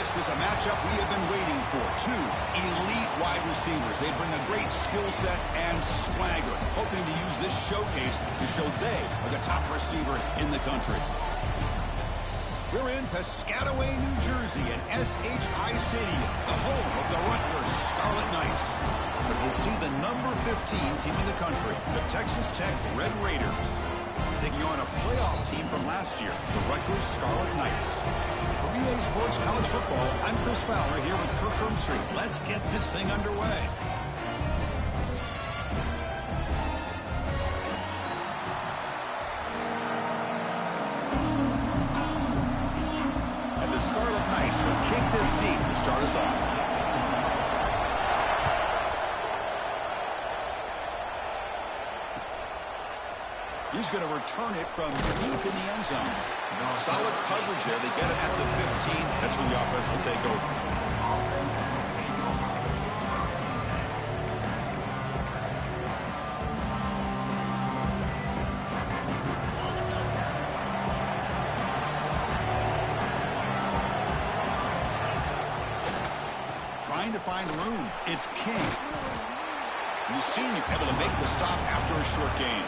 This is a matchup we have been waiting for. Two elite wide receivers. They bring a great skill set and swagger, hoping to use this showcase to show they are the top receiver in the country. We're in Piscataway, New Jersey at SHI Stadium, the home of the Rutgers Scarlet Knights, as we'll see the number 15 team in the country, the Texas Tech Red Raiders, taking on a playoff team from last year, the Rutgers Scarlet Knights. For EA Sports College Football, I'm Chris Fowler here with Kirk Herbstreit. Let's get this thing underway. And the Scarlet Knights will kick this deep to start us off. He's going to return it from deep in the end zone. Solid coverage there. They get it at the 15. That's where the offense will take over. Trying to find room. It's King. And the senior able to make the stop after a short gain.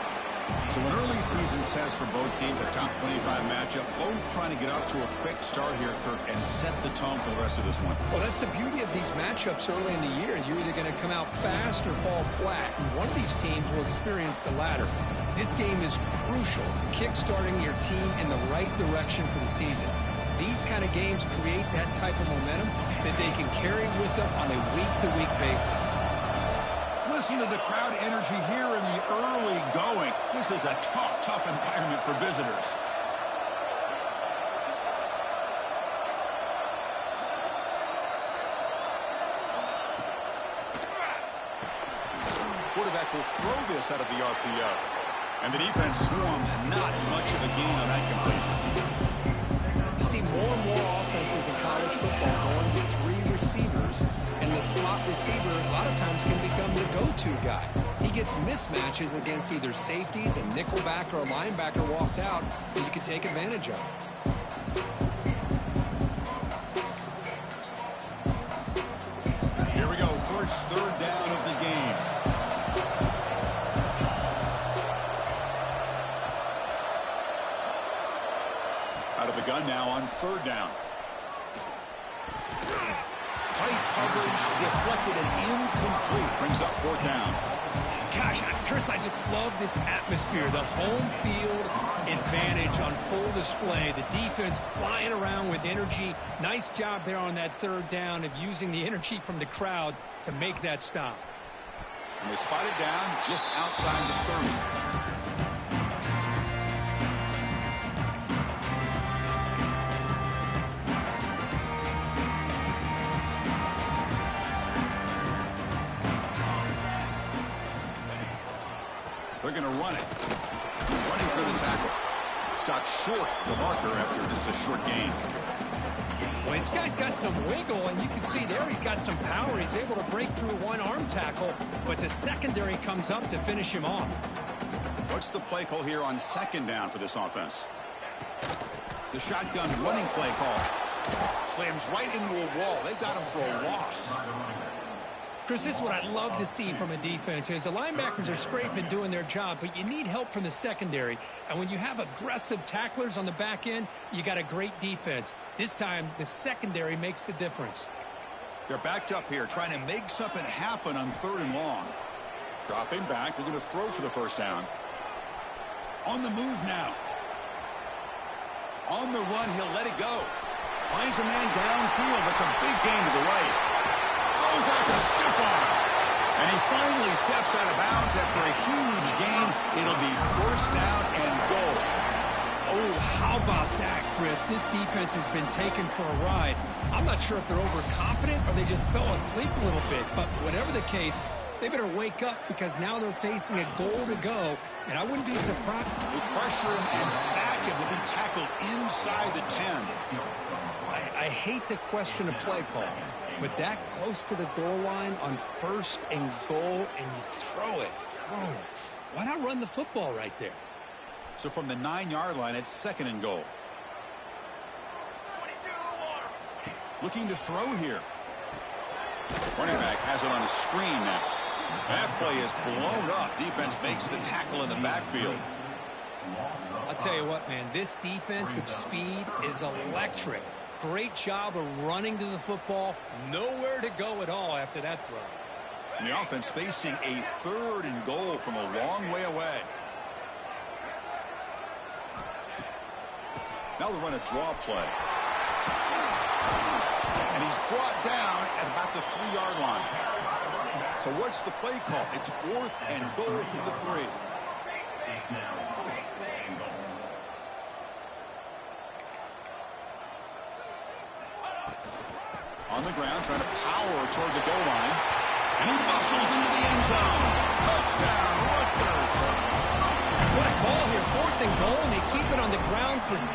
So an early season test for both teams, a top 25 matchup. Both trying to get off to a quick start here, Kirk, and set the tone for the rest of this one. Well, that's the beauty of these matchups early in the year. You're either going to come out fast or fall flat, and one of these teams will experience the latter. This game is crucial, kick-starting your team in the right direction for the season. These kind of games create that type of momentum that they can carry with them on a week-to-week basis. Listen to the crowd energy here in the early going. This is a tough environment for visitors. Quarterback will throw this out of the RPO. And the defense swarms, not much of a gain on that completion. You see more and more offenses in college football going with three receivers, and the slot receiver a lot of times can become the go-to guy. He gets mismatches against either safeties, a nickelback, or a linebacker walked out that you can take advantage of. Here we go, first third down of the game. Out of the gun now on third down. Tight coverage, deflected and incomplete. Brings up fourth down. Gosh, Chris, I just love this atmosphere. The home field advantage on full display. The defense flying around with energy. Nice job there on that third down of using the energy from the crowd to make that stop. And they spot it down just outside the 30. They're going to run it. Running through the tackle. Stopped short the marker after just a short gain. Well, this guy's got some wiggle, and you can see there he's got some power. He's able to break through one arm tackle, but the secondary comes up to finish him off. What's the play call here on second down for this offense? The shotgun running play call. Slams right into a wall. They've got him for a loss. Chris, this is what I'd love to see from a defense is the linebackers are scraping doing their job, but you need help from the secondary. And when you have aggressive tacklers on the back end, you got a great defense. This time, the secondary makes the difference. They're backed up here, trying to make something happen on third and long. Dropping back, they're going to throw for the first down. On the move now. On the run, he'll let it go. Finds a man downfield. That's a big gain to the right. Goes out to stiff arm. And he finally steps out of bounds after a huge gain. It'll be first down and goal. Oh, how about that, Chris? This defense has been taken for a ride. I'm not sure if they're overconfident or they just fell asleep a little bit. But whatever the case, they better wake up because now they're facing a goal to go. And I wouldn't be surprised. They pressure him and sack him. He'll be tackled inside the 10. I hate to question a play call, but that close to the goal line on first and goal, and you throw it. Oh, why not run the football right there? So from the 9-yard line, it's second and goal. Looking to throw here. Running back has it on a screen now. That play is blown up. Defense makes the tackle in the backfield. I'll tell you what, man, this defensive speed is electric. Great job of running to the football. Nowhere to go at all after that throw. And the offense facing a 3rd and goal from a long way away. Now they run a draw play. And he's brought down at about the 3-yard line. So what's the play call? It's 4th and goal from the 3. On the ground, trying to power toward the goal line. And he muscles into the end zone. Touchdown, Rutgers. What a call here. 4th and goal, and they keep it on the ground for 6.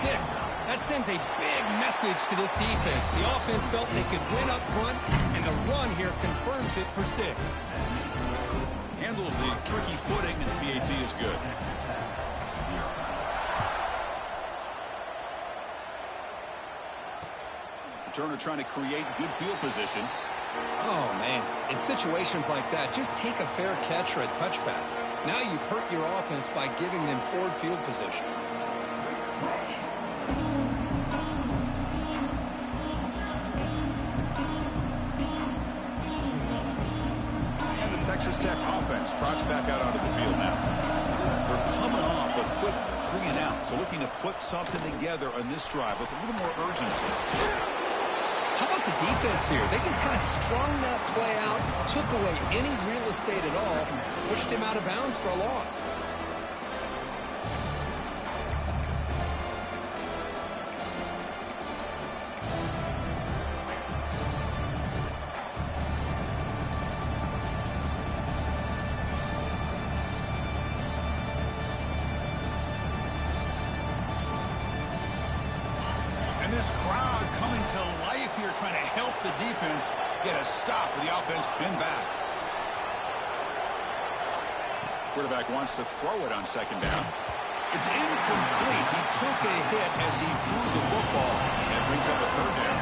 That sends a big message to this defense. The offense felt they could win up front, and the run here confirms it for 6. Handles the tricky footing, and the PAT is good. Turner trying to create good field position. Oh, man. In situations like that, just take a fair catch or a touchback. Now you've hurt your offense by giving them poor field position. And the Texas Tech offense trots back out onto the field now. They're coming off a quick 3 and out, so looking to put something together on this drive with a little more urgency. How about the defense here? They just kind of strung that play out, took away any real estate at all, pushed him out of bounds for a loss. This crowd coming to life here, trying to help the defense get a stop with the offense pinned back. Quarterback wants to throw it on 2nd down. It's incomplete. He took a hit as he threw the football, and it brings up a 3rd down.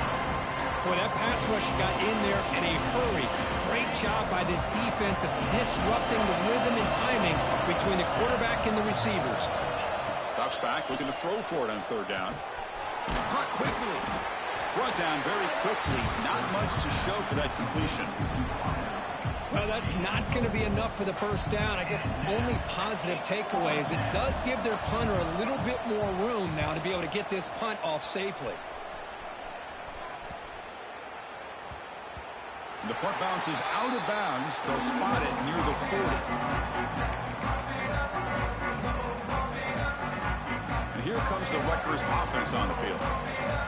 Boy, that pass rush got in there in a hurry. Great job by this defense of disrupting the rhythm and timing between the quarterback and the receivers. Drops back, looking to throw for it on 3rd down. Caught quickly. Brought down very quickly. Not much to show for that completion. Well, that's not going to be enough for the 1st down. I guess the only positive takeaway is it does give their punter a little bit more room now to be able to get this punt off safely. The punt bounces out of bounds. They'll spot it near the 40. Here comes the Rutgers offense on the field.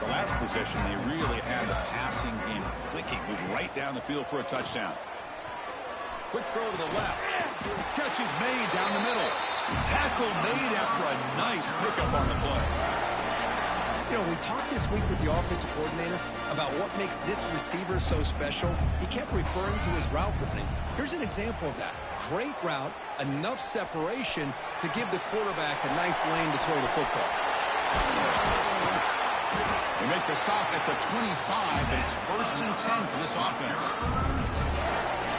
The last possession, they really had the passing game clicking. Moved right down the field for a touchdown. Quick throw to the left. Catch is made down the middle. Tackle made after a nice pickup on the play. You know, we talked this week with the offensive coordinator about what makes this receiver so special. He kept referring to his route running. Here's an example of that. Great route, enough separation to give the quarterback a nice lane to throw the football. They make the stop at the 25, but it's 1st and 10 for this offense.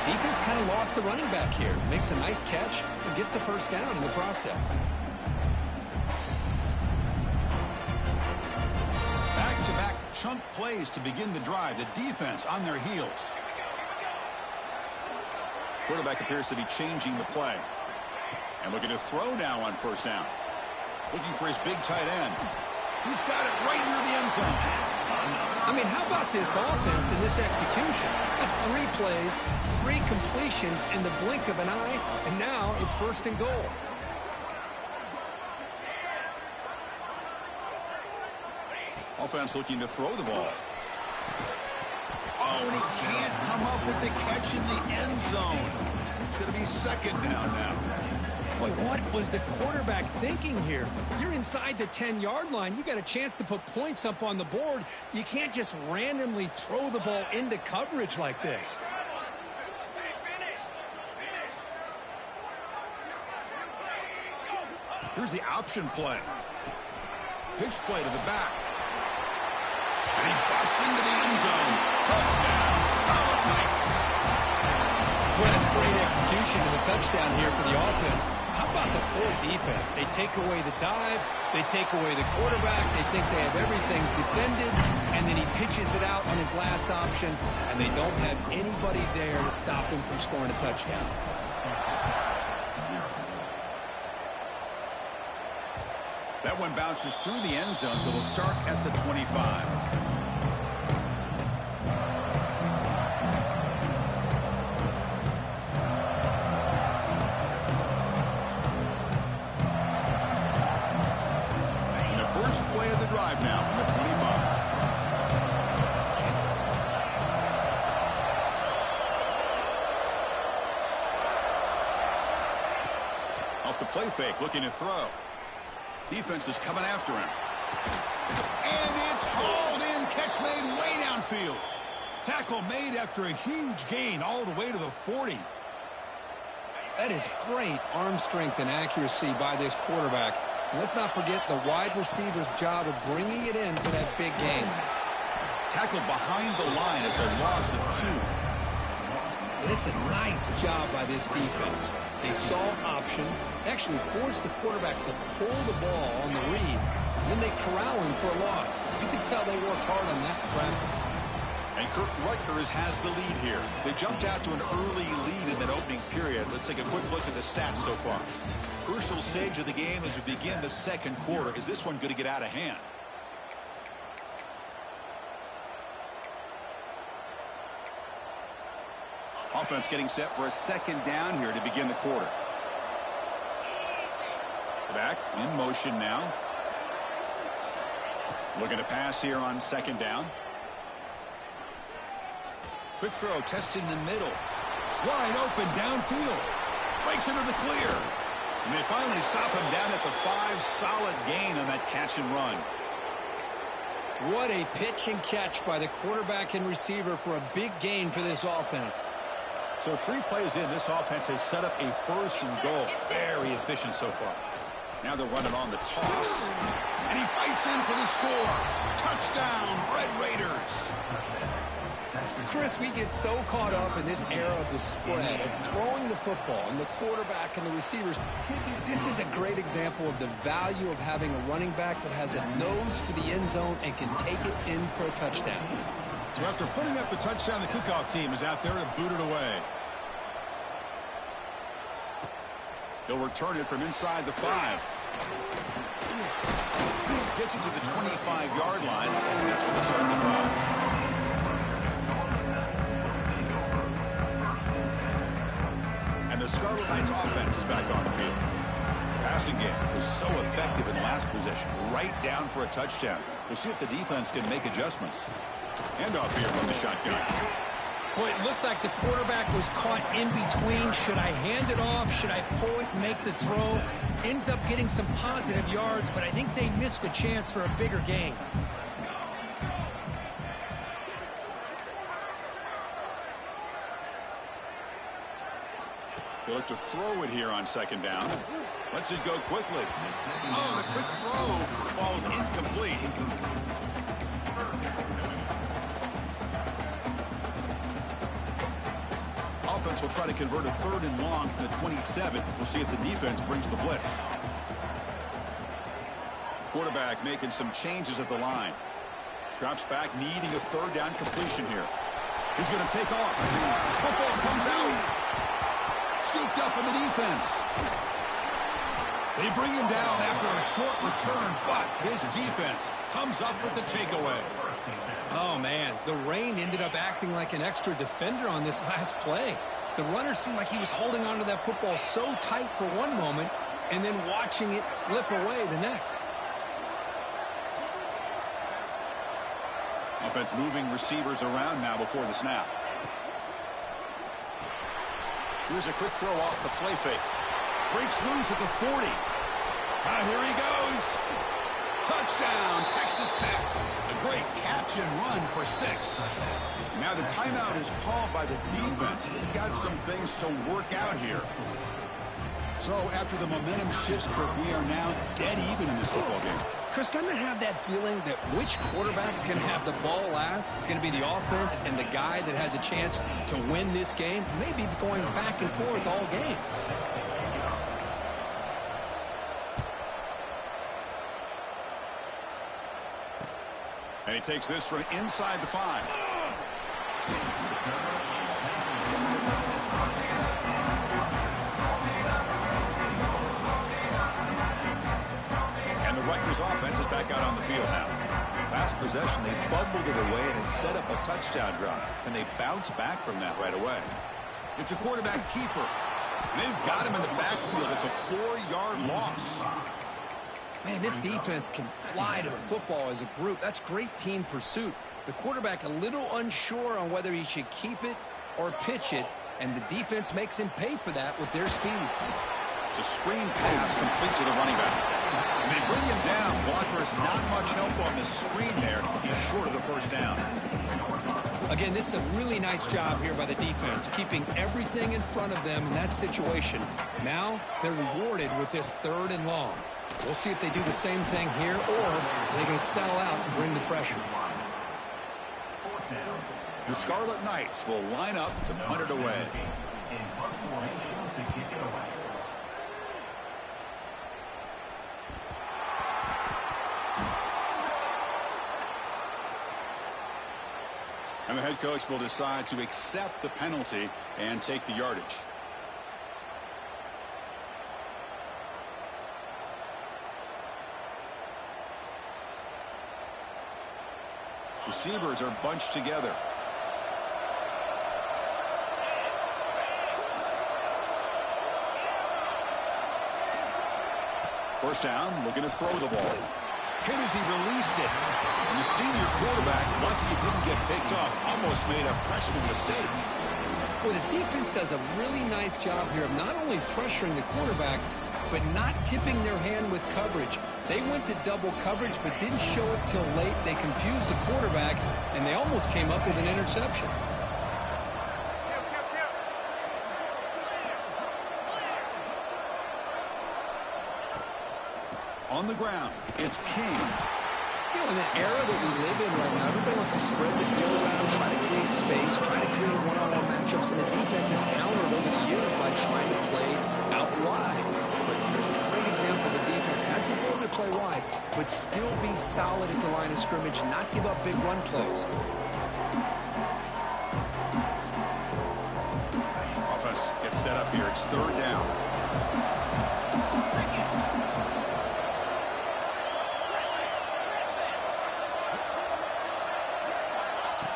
Defense kind of lost the running back here. Makes a nice catch and gets the 1st down in the process. Back-to-back chunk plays to begin the drive. The defense on their heels. Quarterback appears to be changing the play. And looking to throw now on 1st down. Looking for his big tight end. He's got it right near the end zone. I mean, how about this offense and this execution? That's 3 plays, 3 completions in the blink of an eye, and now it's 1st and goal. Offense looking to throw the ball. Oh, and he can't come up with the catch in the end zone. It's going to be 2nd down now. Boy, what was the quarterback thinking here? You're inside the 10-yard line. You got a chance to put points up on the board. You can't just randomly throw the ball into coverage like this. Here's the option play. Pitch play to the back. And he busts into the end zone. Touchdown, Scarlet Knights. Well, that's great execution and a touchdown here for the offense. How about the poor defense? They take away the dive, they take away the quarterback, they think they have everything defended, and then he pitches it out on his last option, and they don't have anybody there to stop him from scoring a touchdown. That one bounces through the end zone, so they'll start at the 25. Play of the drive now from the 25. Off the play fake, looking to throw. Defense is coming after him. And it's hauled in. Catch made way downfield. Tackle made after a huge gain all the way to the 40. That is great arm strength and accuracy by this quarterback. Let's not forget the wide receiver's job of bringing it in for that big game. Tackled behind the line. It's a loss of 2. But it's a nice job by this defense. They saw option, actually forced the quarterback to pull the ball on the read, and then they corral him for a loss. You can tell they worked hard on that in practice. And Kirk Rutgers has the lead here. They jumped out to an early lead in that opening period. Let's take a quick look at the stats so far. Crucial stage of the game as we begin the second quarter. Is this one going to get out of hand? Offense getting set for a second down here to begin the quarter. Back in motion now. Looking to pass here on second down. Quick throw, testing the middle. Wide open downfield. Breaks into the clear. And they finally stop him down at the 5. Solid gain on that catch and run. What a pitch and catch by the quarterback and receiver for a big gain for this offense. So 3 plays in, this offense has set up a 1st and goal. Very efficient so far. Now they're running on the toss. And he fights in for the score. Touchdown, Red Raiders. Chris, we get so caught up in this era of the spread, of throwing the football, and the quarterback and the receivers. This is a great example of the value of having a running back that has a nose for the end zone and can take it in for a touchdown. So after putting up the touchdown, the kickoff team is out there to boot it away. He'll return it from inside the 5. Gets it to the 25-yard line. That's where they start the drive. And the Scarlet Knights offense is back on the field. The passing game was so effective in last possession. Right down for a touchdown. We'll see if the defense can make adjustments. Handoff here from the shotgun. Boy, it looked like the quarterback was caught in between. Should I hand it off? Should I pull it and make the throw? Ends up getting some positive yards, but I think they missed a chance for a bigger gain. They look to throw it here on second down. Lets it go quickly. Oh, the quick throw falls incomplete. Offense will try to convert a 3rd and long from the 27. We'll see if the defense brings the blitz. Quarterback making some changes at the line. Drops back, needing a 3rd down completion here. He's going to take off. Football comes out. Scooped up in the defense. They bring him down after a short return, but his defense comes up with the takeaway. Oh, man, the rain ended up acting like an extra defender on this last play. The runner seemed like he was holding on to that football so tight for one moment and then watching it slip away the next. Offense moving receivers around now before the snap. Here's a quick throw off the play fake. Breaks loose at the 40. Here he goes. Touchdown, Texas Tech. A great catch and run for 6. Now the timeout is called by the defense. They've got some things to work out here. So after the momentum shifts, Kirk, we are now dead even in this football game. Chris, doesn't it have that feeling that which quarterback's going to have the ball last? It's going to be the offense and the guy that has a chance to win this game. Maybe going back and forth all game. And he takes this from inside the 5. And the Rutgers offense is back out on the field now. Last possession, they fumbled it away and set up a touchdown drive. Can they bounce back from that right away? It's a quarterback keeper. And they've got him in the backfield. It's a 4-yard loss. Man, this defense can fly to the football as a group. That's great team pursuit. The quarterback a little unsure on whether he should keep it or pitch it, and the defense makes him pay for that with their speed. It's a screen pass complete to the running back. And they bring him down. Blocker has not much help on the screen there. He's short of the first down. Again, this is a really nice job here by the defense, keeping everything in front of them in that situation. Now they're rewarded with this 3rd and long. We'll see if they do the same thing here, or they can settle out and bring the pressure. The Scarlet Knights will line up to punt it away. And the head coach will decide to accept the penalty and take the yardage. Receivers are bunched together. First down, looking to throw the ball. Hit as he released it. And the senior quarterback, lucky he didn't get picked off, almost made a freshman mistake. Well, the defense does a really nice job here of not only pressuring the quarterback, but not tipping their hand with coverage. They went to double coverage, but didn't show it till late. They confused the quarterback, and they almost came up with an interception. On the ground, it's King. You know, in the era that we live in right now, everybody wants to spread the field around, try to create space, try to create one-on-one matchups, and the defense has countered over the years by trying to play out wide. But here's a great example. The defense has the ability to play wide, but still be solid at the line of scrimmage and not give up big run plays. Offense gets set up here. It's 3rd down.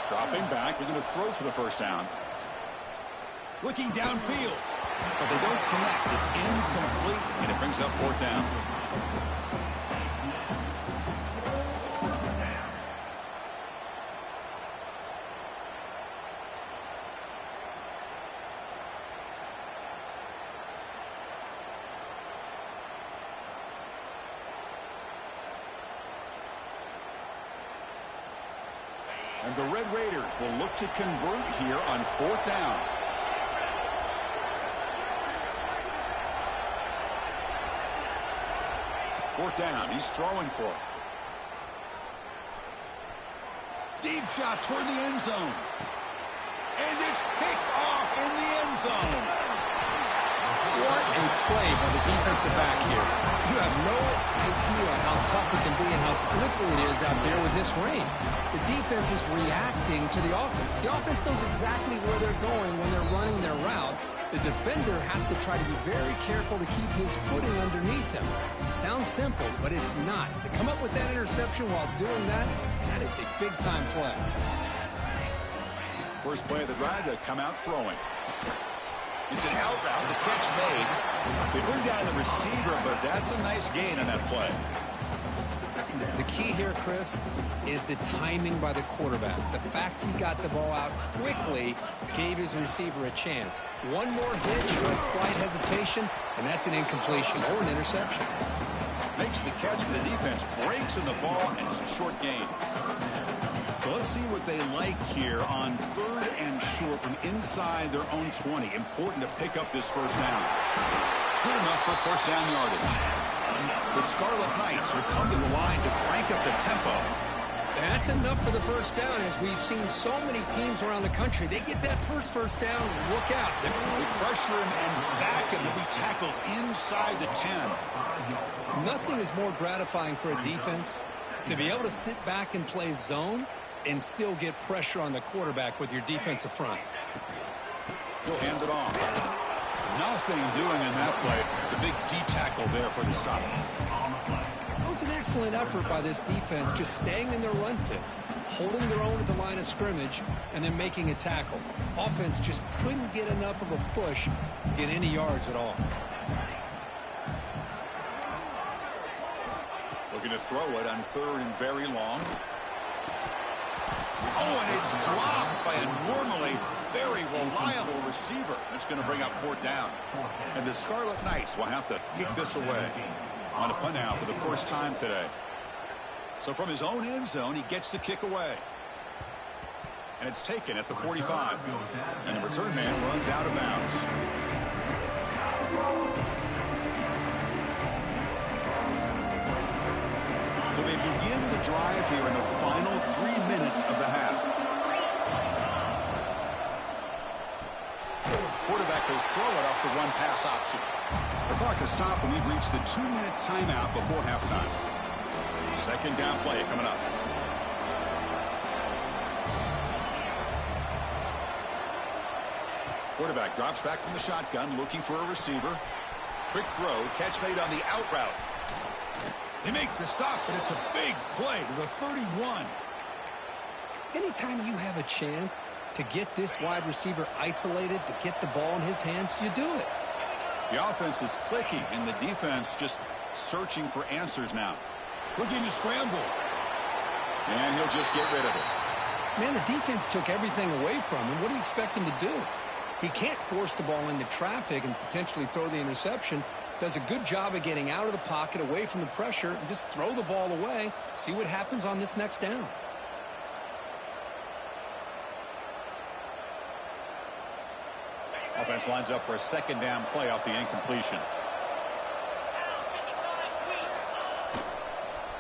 Dropping back, looking to throw for the first down. Looking downfield, but they don't connect. It's incomplete, and it brings up 4th down. And the Red Raiders will look to convert here on 4th down. Fourth down, he's throwing for it. Deep shot toward the end zone. And it's picked off in the end zone. What a play by the defensive back here. You have no idea how tough it can be and how slippery it is out there with this rain. The defense is reacting to the offense. The offense knows exactly where they're going when they're running their route. The defender has to try to be very careful to keep his footing underneath him. Sounds simple, but it's not. To come up with that interception while doing that, that is a big-time play. First play of the drive, to come out throwing. It's an out route, the catch made. They bring down the receiver, but that's a nice gain on that play. The key here, Chris, is the timing by the quarterback. The fact he got the ball out quickly gave his receiver a chance. One more hitch or a slight hesitation, and that's an incompletion or an interception. Makes the catch for the defense, breaks in the ball, and it's a short gain. So let's see what they like here on 3rd and short from inside their own 20. Important to pick up this first down. Good enough for first down yardage. The Scarlet Knights will come to the line to crank up the tempo. That's enough for the first down, as we've seen so many teams around the country. They get that first down, look out. They pressure him and sack him to be tackled inside the 10. Nothing is more gratifying for a defense to be able to sit back and play zone and still get pressure on the quarterback with your defensive front. He'll hand it off. Nothing doing in that play. The big D tackle there for the stop. That was an excellent effort by this defense, just staying in their run fits, holding their own at the line of scrimmage, and then making a tackle. Offense just couldn't get enough of a push to get any yards at all. Looking to throw it on third and very long. Oh, and it's dropped by a normally very reliable receiver. That's going to bring up fourth down. And the Scarlet Knights will have to kick this away. On a punt now for the first time today. So from his own end zone, he gets the kick away. And it's taken at the 45. And the return man runs out of bounds. So they begin the drive here in the final 3 minutes of the half. Quarterback will throw it off the run-pass option. The clock has stopped, and we've reached the 2-minute timeout before halftime. Second down play coming up. Quarterback drops back from the shotgun, looking for a receiver. Quick throw, catch made on the out route. They make the stop, but it's a big play to the 31. Anytime you have a chance to get this wide receiver isolated, to get the ball in his hands, you do it. The offense is clicking, and the defense just searching for answers now. Looking to scramble. And he'll just get rid of it. Man, the defense took everything away from him. What do you expect him to do? He can't force the ball into traffic and potentially throw the interception. Does a good job of getting out of the pocket, away from the pressure, and just throw the ball away. See what happens on this next down. Offense lines up for a second down play off the incompletion.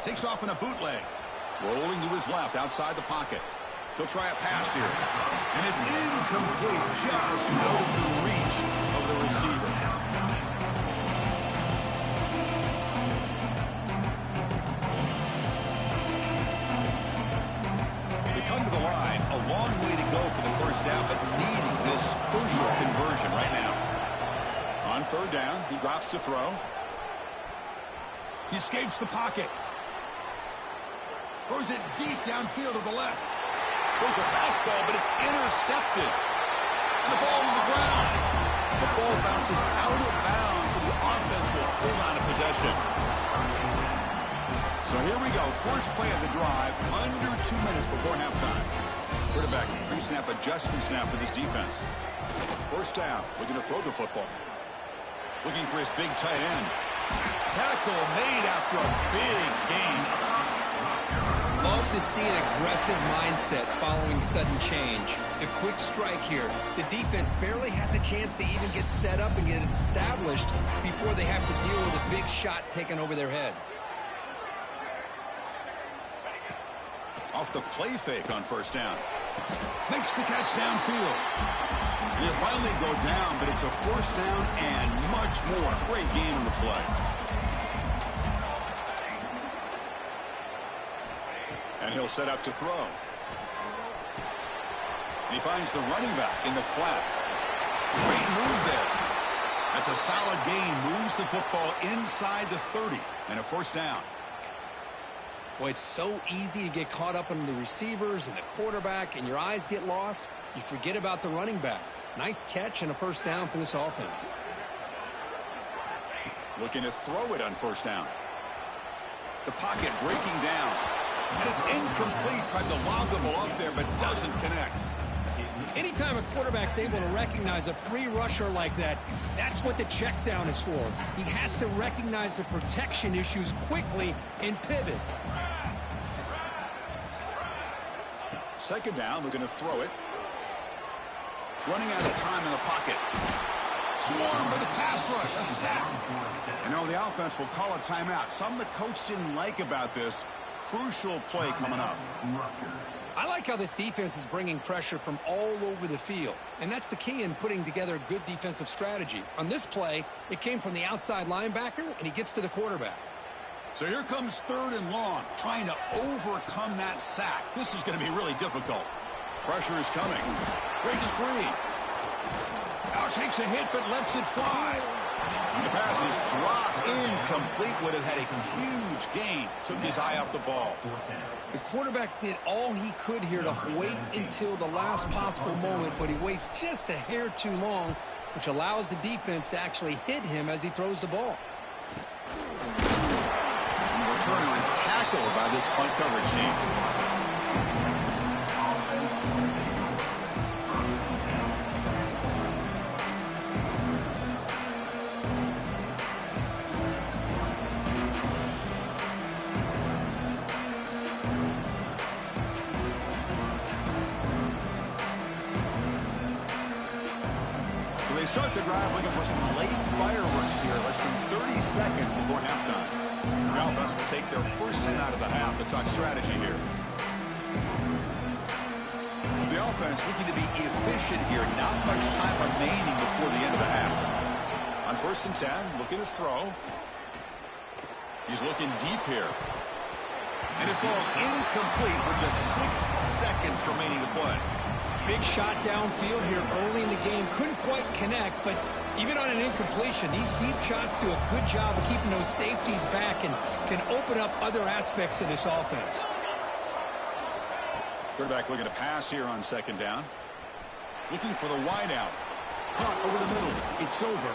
Takes off in a bootleg. Rolling to his left outside the pocket. He'll try a pass here. And it's incomplete, just out of the reach of the receiver. They come to the line. A long way to go for the first down, but needing this crucial conversion right now. On third down, he drops to throw. He escapes the pocket. Throws it deep downfield to the left. Throws a fastball, but it's intercepted. And the ball on the ground. The ball bounces out of bounds, so the offense will hold on to possession. So here we go. First play of the drive, under 2 minutes before halftime. Quarterback, pre-snap adjustments now for this defense. First down, looking to throw the football. Looking for his big tight end. Tackle made after a big gain. Love to see an aggressive mindset following sudden change. The quick strike here. The defense barely has a chance to even get set up and get it established before they have to deal with a big shot taken over their head. Off the play fake on first down. Makes the catch downfield. And he'll finally go down, but it's a first down and much more. Great game on the play. And he'll set up to throw. And he finds the running back in the flat. Great move there. That's a solid gain. Moves the football inside the 30. And a first down. Well, it's so easy to get caught up in the receivers and the quarterback, and your eyes get lost. You forget about the running back. Nice catch and a first down for this offense. Looking to throw it on first down. The pocket breaking down. And it's incomplete. Tried to lob the ball up there, but doesn't connect. Anytime a quarterback's able to recognize a free rusher like that, that's what the check down is for. He has to recognize the protection issues quickly and pivot. Second down, we're going to throw it. Running out of time in the pocket. Swarmed by the pass rush. A sack. And now the offense will call a timeout. Something the coach didn't like about this. Crucial play coming up. I like how this defense is bringing pressure from all over the field. And that's the key in putting together a good defensive strategy. On this play, it came from the outside linebacker, and he gets to the quarterback. So here comes 3rd and long, trying to overcome that sack. This is going to be really difficult. Pressure is coming. Breaks free. Now takes a hit, but lets it fly. And the pass is dropped incomplete. Would have had a huge gain. Took his eye off the ball. The quarterback did all he could here to wait until the last possible moment, but he waits just a hair too long, which allows the defense to actually hit him as he throws the ball. And the returner is tackled by this punt coverage team. They start the drive looking for some late fireworks here, less than 30 seconds before halftime. The offense will take their first hit out of the half. The talk strategy here. So the offense looking to be efficient here. Not much time remaining before the end of the half. On 1st and 10, looking to throw. He's looking deep here. And it falls incomplete with just 6 seconds remaining to play. Big shot downfield here early in the game. Couldn't quite connect, but even on an incompletion, these deep shots do a good job of keeping those safeties back and can open up other aspects of this offense. Quarterback looking to pass here on 2nd down. Looking for the wide out. Caught over the middle. It's over.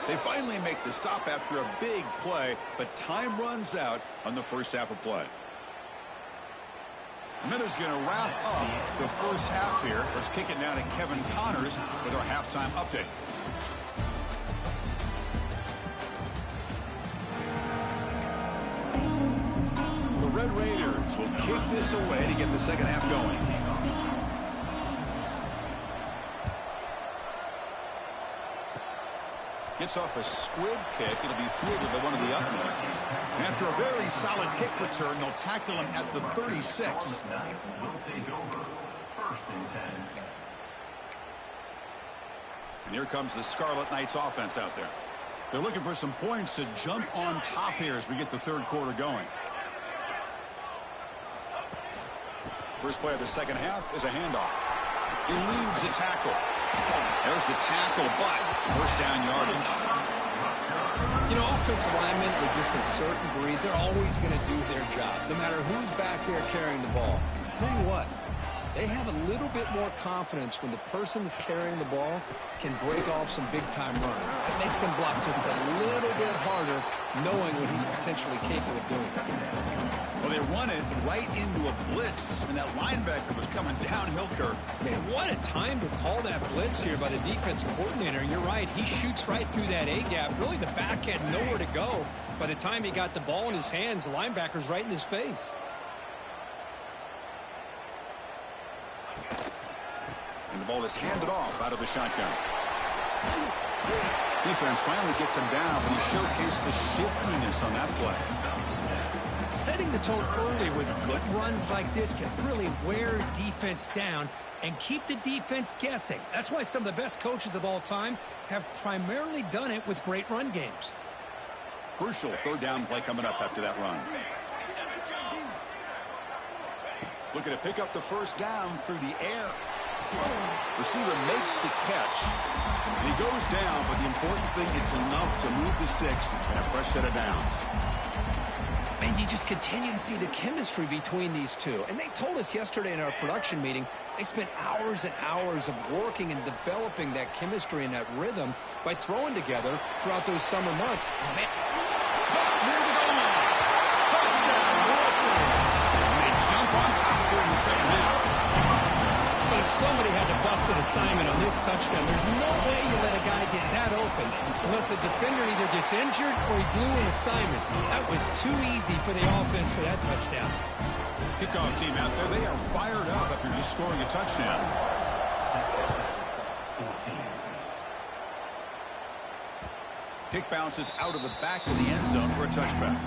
They finally make the stop after a big play, but time runs out on the first half of play. Miller's going to wrap up the first half here. Let's kick it now to Kevin Connors with our halftime update. The Red Raiders will kick this away to get the second half going. Gets off a squib kick. It'll be fielded by one of the upmen. And after a very solid kick return, they'll tackle him at the 36. And here comes the Scarlet Knights offense out there. They're looking for some points to jump on top here as we get the 3rd quarter going. First play of the second half is a handoff. Eludes a tackle. There's the tackle, but first down yardage. You know, offensive linemen with just a certain breed, they're always going to do their job, no matter who's back there carrying the ball. I'll tell you what, they have a little bit more confidence when the person that's carrying the ball can break off some big-time runs. That makes them block just a little bit harder, knowing what he's potentially capable of doing. Well, they run it right into a blitz, and that linebacker was coming downhill curve. Man, what a time to call that blitz here by the defensive coordinator. You're right, he shoots right through that A-gap. Really, the back had nowhere to go. By the time he got the ball in his hands, the linebacker's right in his face. And the ball is handed off out of the shotgun. Defense finally gets him down, but he showcased the shiftiness on that play. Setting the tone early with good runs like this can really wear defense down and keep the defense guessing. That's why some of the best coaches of all time have primarily done it with great run games. Crucial 3rd down play coming up after that run. Looking to pick up the first down through the air. Receiver makes the catch. And he goes down, but the important thing is enough to move the sticks and a fresh set of downs. And you just continue to see the chemistry between these two. And they told us yesterday in our production meeting, they spent hours and hours of working and developing that chemistry and that rhythm by throwing together throughout those summer months. And man, near the goal line. Touchdown, Wolverines. And they jump on top here in the second half. But if somebody had to bust an assignment on this touchdown, there's no way you let a guy get that open unless the defender either gets injured or he blew an assignment. That was too easy for the offense for that touchdown. Kickoff team out there, they are fired up after just scoring a touchdown. Kick bounces out of the back of the end zone for a touchback.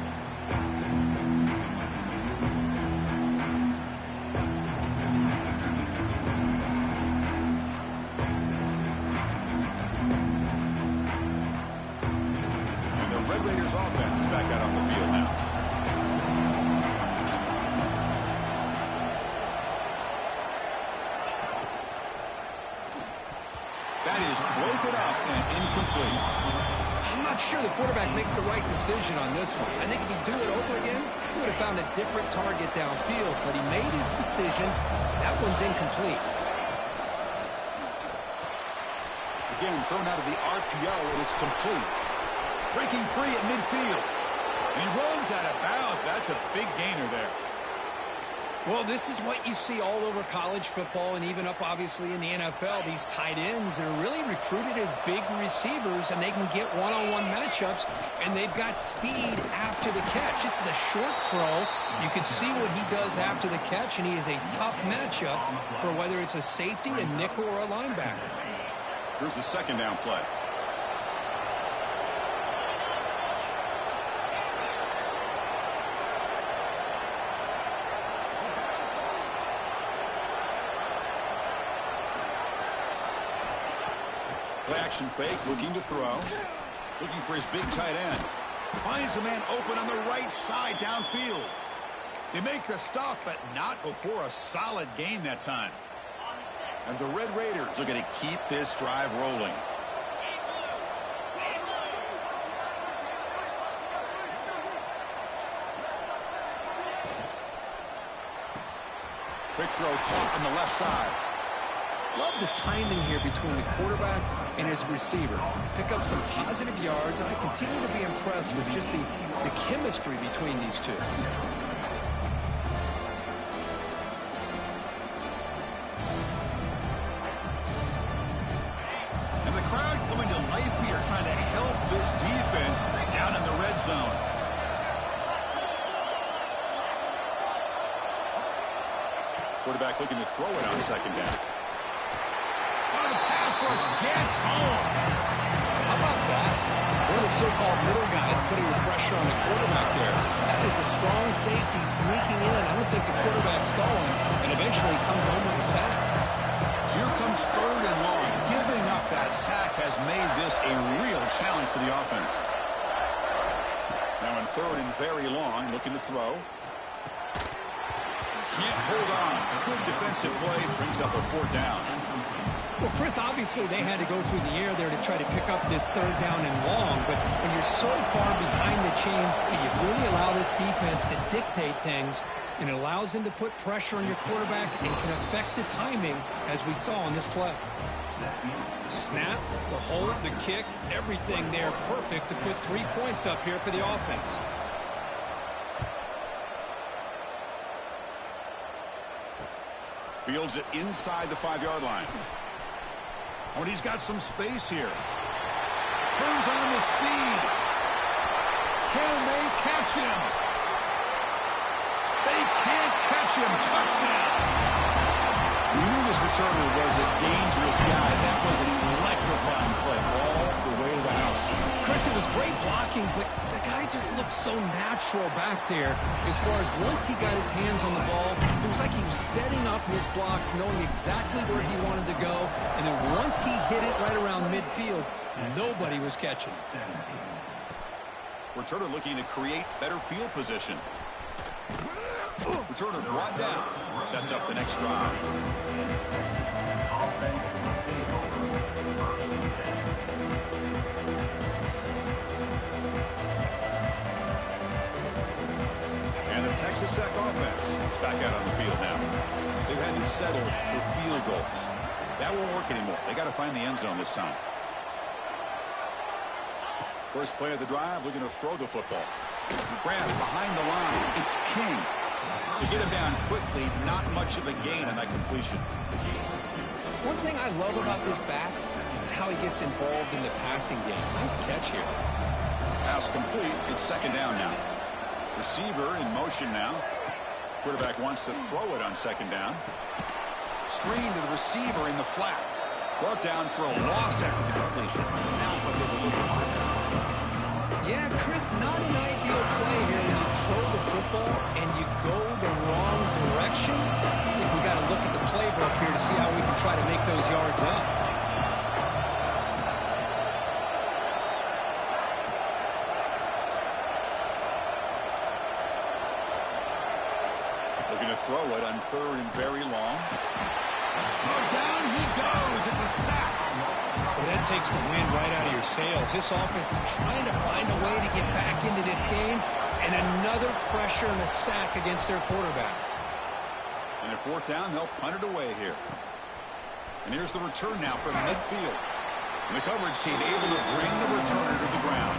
And the Red Raiders offense is back out on the field now. That is broken up and incomplete. I'm not sure the quarterback makes the right decision on this one. I think if he'd do it over again, he would have found a different target downfield, but he made his decision. That one's incomplete. Again, thrown out of the RPO, and it's complete. Breaking free at midfield. And he runs out of bounds. That's a big gainer there. Well, this is what you see all over college football and even up, obviously, in the NFL. These tight ends, they're really recruited as big receivers, and they can get one-on-one matchups, and they've got speed after the catch. This is a short throw. You can see what he does after the catch, and he is a tough matchup for whether it's a safety, a nickel, or a linebacker. Here's the second down play. Play action fake, looking to throw. Looking for his big tight end. Finds a man open on the right side downfield. They make the stop, but not before a solid gain that time. And the Red Raiders are going to keep this drive rolling. Quick throw caught on the left side. Love the timing here between the quarterback and his receiver. Pick up some positive yards, and I continue to be impressed with just the chemistry between these two. And the crowd coming to life here, trying to help this defense down in the red zone. Quarterback looking to throw it on second down. Pass rush gets home. How about that? One of the so-called middle guys putting the pressure on the quarterback there. That was a strong safety sneaking in. I don't think the quarterback saw him, and eventually comes home with a sack. So here comes third and long. Giving up that sack has made this a real challenge for the offense. Now in third and very long, looking to throw. Can't hold on. A good defensive play brings up a fourth down. Well, Chris, obviously they had to go through the air there to try to pick up this third down and long, but when you're so far behind the chains, you really allow this defense to dictate things, and it allows them to put pressure on your quarterback and can affect the timing, as we saw on this play. Snap, the hold, the kick, everything there perfect to put 3 points up here for the offense. Fields it inside the 5-yard line. Oh, and he's got some space here. Turns on the speed. Can they catch him? They can't catch him. Touchdown. We knew this returner was a dangerous guy. That was an electrifying play all the way to the house. Chris, it was great blocking, but the guy just looked so natural back there. As far as once he got his hands on the ball, it was like he was setting up his blocks, knowing exactly where he wanted to go. And then once he hit it right around midfield, nobody was catching. Returner looking to create better field position. Returner brought down. Sets up the next drive. And the Texas Tech offense is back out on the field now. They've had to settle for field goals. That won't work anymore. They got to find the end zone this time. First play of the drive, looking to throw the football. Grant behind the line. It's King. To get him down quickly, not much of a gain on that completion. One thing I love about this back is how he gets involved in the passing game. Nice catch here. Pass complete. It's second down now. Receiver in motion now. Quarterback wants to throw it on second down. Screen to the receiver in the flat. Brought down for a loss after the completion. Not what they were looking for. Yeah, Chris, not an ideal play here when you throw the football and you go the wrong direction. I think we got to look at the playbook here to see how we can try to make those yards up. Looking to throw it on 3rd and very long. Oh, down he goes. It's a sack. Well, that takes the wind right out of your sails. This offense is trying to find a way to get back into this game, and another pressure and a sack against their quarterback. And at 4th down, they'll punt it away here. And here's the return now from midfield. And the coverage team able to bring the returner to the ground.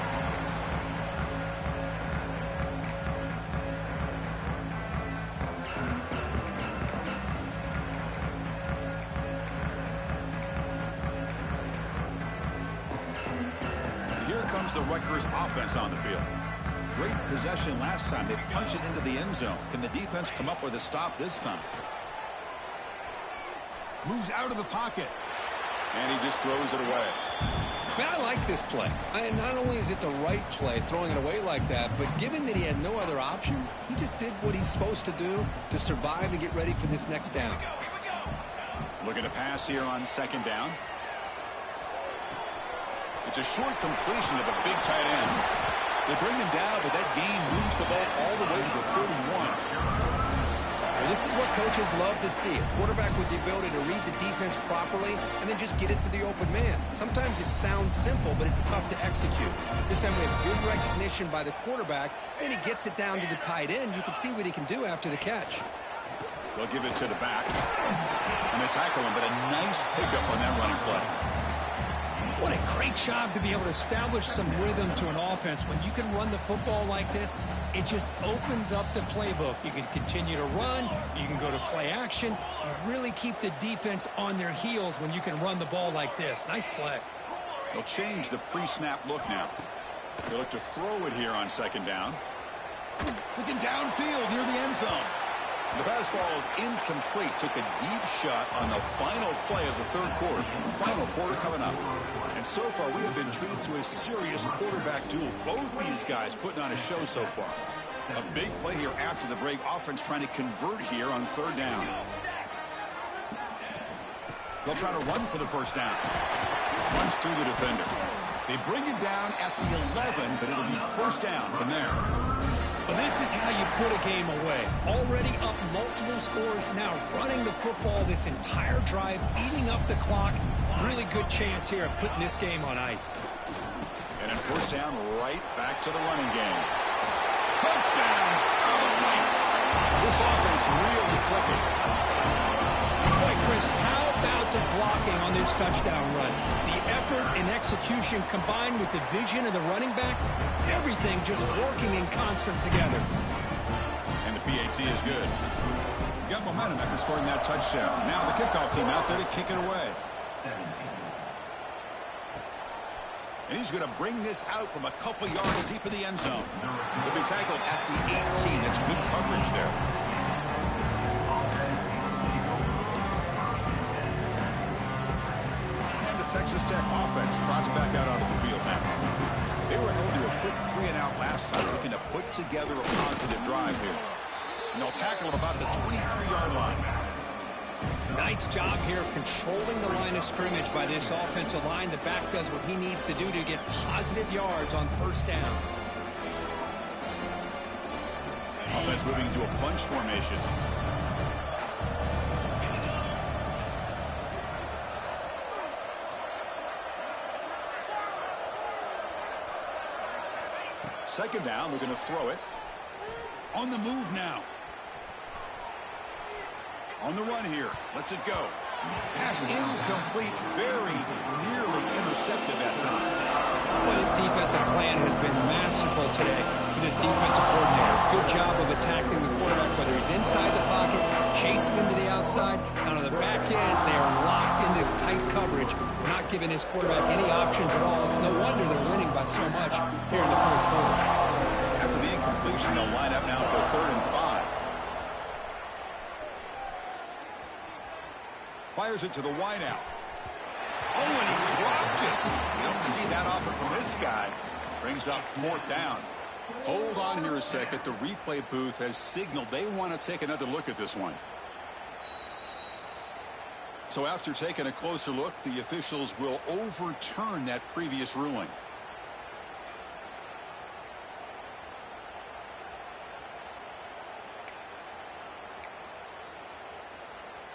The Rutgers offense on the field. Great possession last time. They punched it into the end zone. Can the defense come up with a stop this time? Moves out of the pocket. And he just throws it away. Man, I like this play. Not only is it the right play, throwing it away like that, but given that he had no other option, he just did what he's supposed to do to survive and get ready for this next down. Looking to pass here on 2nd down. It's a short completion to the big tight end. They bring him down, but that gain moves the ball all the way to the 31. Well, this is what coaches love to see. A quarterback with the ability to read the defense properly and then just get it to the open man. Sometimes it sounds simple, but it's tough to execute. This time we have good recognition by the quarterback, and he gets it down to the tight end. You can see what he can do after the catch. They'll give it to the back. And they tackle him, but a nice pickup on that running play. What a great job to be able to establish some rhythm to an offense. When you can run the football like this, it just opens up the playbook. You can continue to run. You can go to play action. You really keep the defense on their heels when you can run the ball like this. Nice play. They'll change the pre-snap look now. They look to throw it here on 2nd down. Looking downfield near the end zone. The pass ball is incomplete. Took a deep shot on the final play of the 3rd quarter. Final quarter coming up. And so far, we have been treated to a serious quarterback duel. Both these guys putting on a show so far. A big play here after the break. Offense trying to convert here on 3rd down. They'll try to run for the 1st down. Runs through the defender. They bring it down at the 11, but it'll be 1st down from there. Well, this is how you put a game away. Already up multiple scores, now running the football this entire drive, eating up the clock. Really good chance here of putting this game on ice. And in 1st down, right back to the running game. Touchdown, Scarlet Knights. This offense really clicking. Boy, Chris, how about the blocking on this touchdown run? The effort and execution combined with the vision of the running back, everything just working in concert together. And the PAT is good. Got momentum after scoring that touchdown. Now the kickoff team out there to kick it away. And he's going to bring this out from a couple yards deep in the end zone. He'll be tackled at the 18. That's good coverage there. And the Texas Tech offense trots back out onto the field now. They were held to a quick 3-and-out last time, looking to put together a positive drive here. And they'll tackle him about the 23-yard line. Nice job here of controlling the line of scrimmage by this offensive line. The back does what he needs to do to get positive yards on 1st down. Offense moving into a bunch formation. Second down, looking to throw it. On the move now. On the run here. Lets it go. Pass incomplete. Very nearly intercepted that time. Well, this defensive plan has been masterful today for this defensive coordinator. Good job of attacking the quarterback, whether he's inside the pocket, chasing him to the outside. And on the back end, they are locked into tight coverage, not giving his quarterback any options at all. It's no wonder they're winning by so much here in the 4th quarter. After the incompletion, they'll line up now for 3rd and 5. Fires it to the wideout. Oh, and he dropped it. You don't see that often from this guy. Brings up 4th down. Hold on here a second. The replay booth has signaled they want to take another look at this one. So after taking a closer look, the officials will overturn that previous ruling.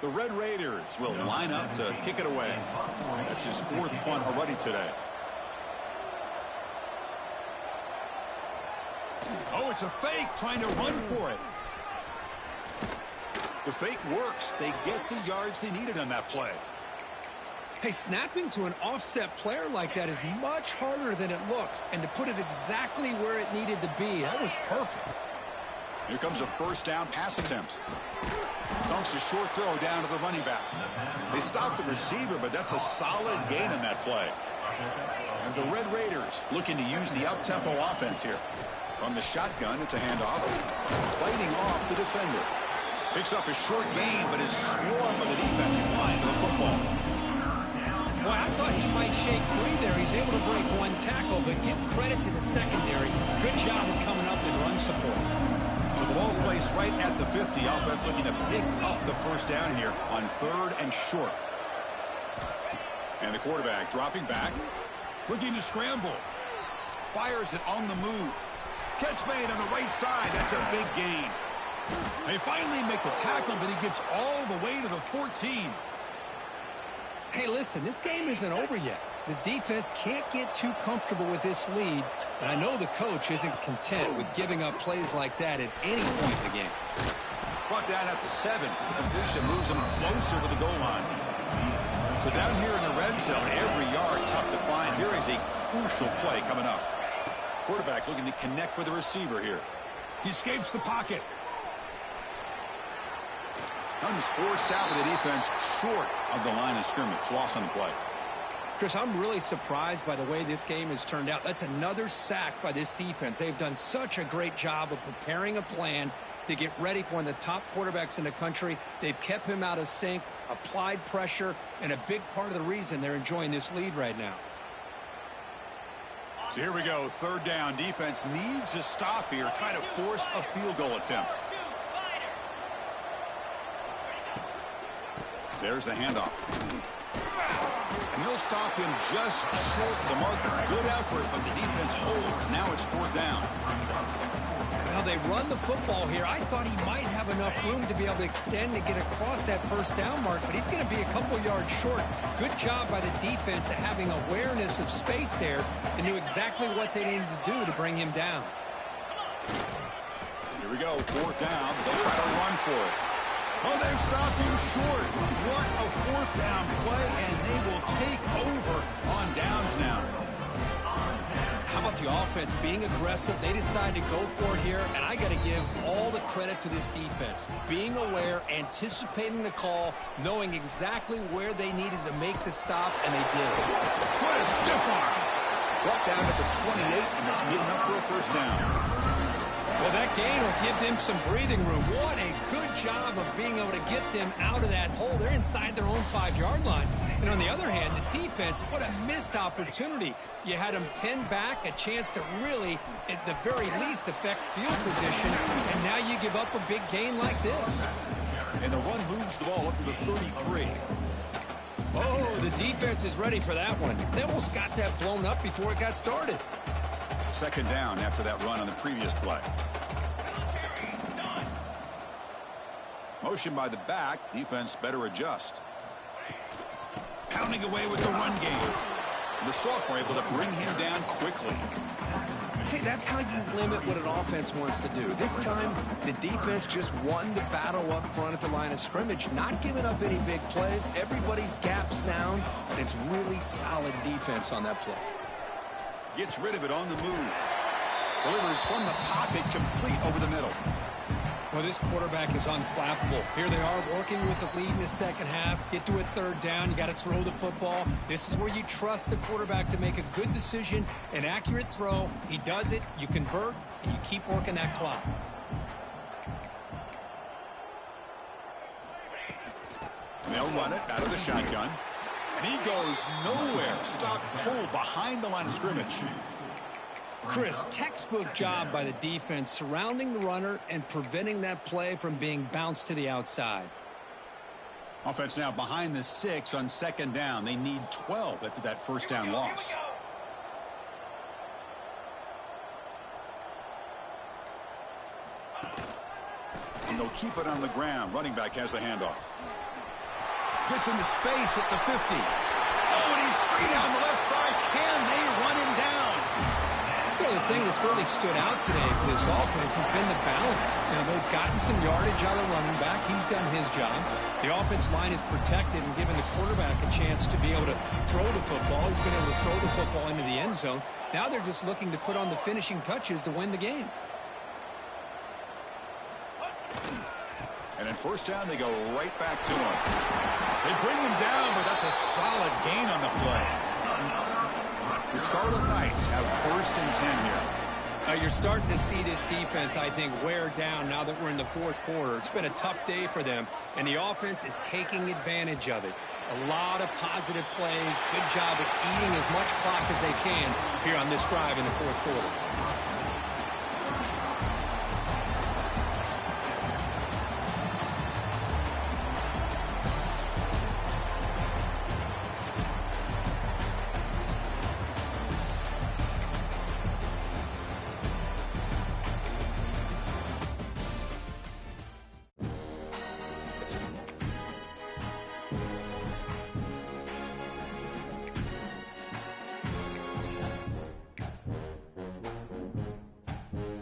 The Red Raiders will line up to kick it away. That's his 4th punt already today. Oh, it's a fake, trying to run for it. The fake works. They get the yards they needed on that play. Hey, snapping to an offset player like that is much harder than it looks. And to put it exactly where it needed to be, that was perfect. Here comes a 1st down pass attempt. Dumps a short throw down to the running back. They stop the receiver, but that's a solid gain on that play. And the Red Raiders looking to use the up-tempo offense here. From the shotgun, it's a handoff. Fighting off the defender. Picks up a short gain, but is swarmed by the defense flying to the football. Boy, I thought he might shake free there. He's able to break 1 tackle, but give credit to the secondary. Good job of coming up in run support. So the ball placed right at the 50. Offense looking to pick up the 1st down here on 3rd and short. And the quarterback dropping back. Looking to scramble. Fires it on the move. Catch made on the right side. That's a big gain. They finally make the tackle, but he gets all the way to the 14. Hey, listen, this game isn't over yet. The defense can't get too comfortable with this lead, and I know the coach isn't content with giving up plays like that at any point in the game. Brought down at the 7. The completion moves him closer to the goal line. So down here in the red zone, every yard tough to find. Here is a crucial play coming up. Quarterback looking to connect with the receiver here. He escapes the pocket. Now he's forced out with the defense short of the line of scrimmage. Loss on the play. Chris, I'm really surprised by the way this game has turned out. That's another sack by this defense. They've done such a great job of preparing a plan to get ready for one of the top quarterbacks in the country. They've kept him out of sync, applied pressure, and a big part of the reason they're enjoying this lead right now. So here we go, 3rd down. Defense needs a stop here, trying to force a field goal attempt. There's the handoff. And they'll stop him just short of the marker. Good effort, but the defense holds. Now it's 4th down. Well, they run the football here. I thought he might have enough room to be able to extend and get across that 1st down mark, but he's going to be a couple yards short. Good job by the defense at having awareness of space there and knew exactly what they needed to do to bring him down. Here we go, 4th down. They'll try to run for it. Oh, they've stopped him short. What a 4th down play, and they will take over on downs now. How about the offense being aggressive? They decide to go for it here, and I got to give all the credit to this defense. Being aware, anticipating the call, knowing exactly where they needed to make the stop, and they did. What a stiff arm. Brought down at the 28, and it's good enough for a 1st down. Well, that gain will give them some breathing room. What a good job of being able to get them out of that hole. They're inside their own 5-yard line. And on the other hand, the defense, what a missed opportunity. You had them pinned back, a chance to really, at the very least, affect field position. And now you give up a big gain like this. And the run moves the ball up to the 33. Oh, the defense is ready for that one. They almost got that blown up before it got started. 2nd down after that run on the previous play. Motion by the back. Defense better adjust. Pounding away with the run game. The Sophomore able to bring him down quickly. See, that's how you limit what an offense wants to do. This time, the defense just won the battle up front at the line of scrimmage, not giving up any big plays. Everybody's gap sound, and it's really solid defense on that play. Gets rid of it on the move. Delivers from the pocket, complete over the middle. Well, this quarterback is unflappable. Here they are working with the lead in the 2nd half. Get to a 3rd down. You got to throw the football. This is where you trust the quarterback to make a good decision, an accurate throw. He does it. You convert, and you keep working that clock. They'll run it out of the shotgun. And he goes nowhere. Stopped cold behind the line of scrimmage. Chris, textbook job by the defense surrounding the runner and preventing that play from being bounced to the outside. Offense now behind the 6 on 2nd down. They need 12 after that first down loss. And they'll keep it on the ground. Running back has the handoff. Gets into space at the 50. Oh, and he's free down the left side. Can they run him down? Well, the thing that's really stood out today for this offense has been the balance. Now, they've gotten some yardage out of the running back. He's done his job. The offense line is protected and given the quarterback a chance to be able to throw the football. He's been able to throw the football into the end zone. Now they're just looking to put on the finishing touches to win the game. And in first down, they go right back to him. They bring him down, but that's a solid gain on the play. The Scarlet Knights have 1st and 10 here. You're starting to see this defense, I think, wear down now that we're in the 4th quarter. It's been a tough day for them, and the offense is taking advantage of it. A lot of positive plays. Good job at eating as much clock as they can here on this drive in the 4th quarter.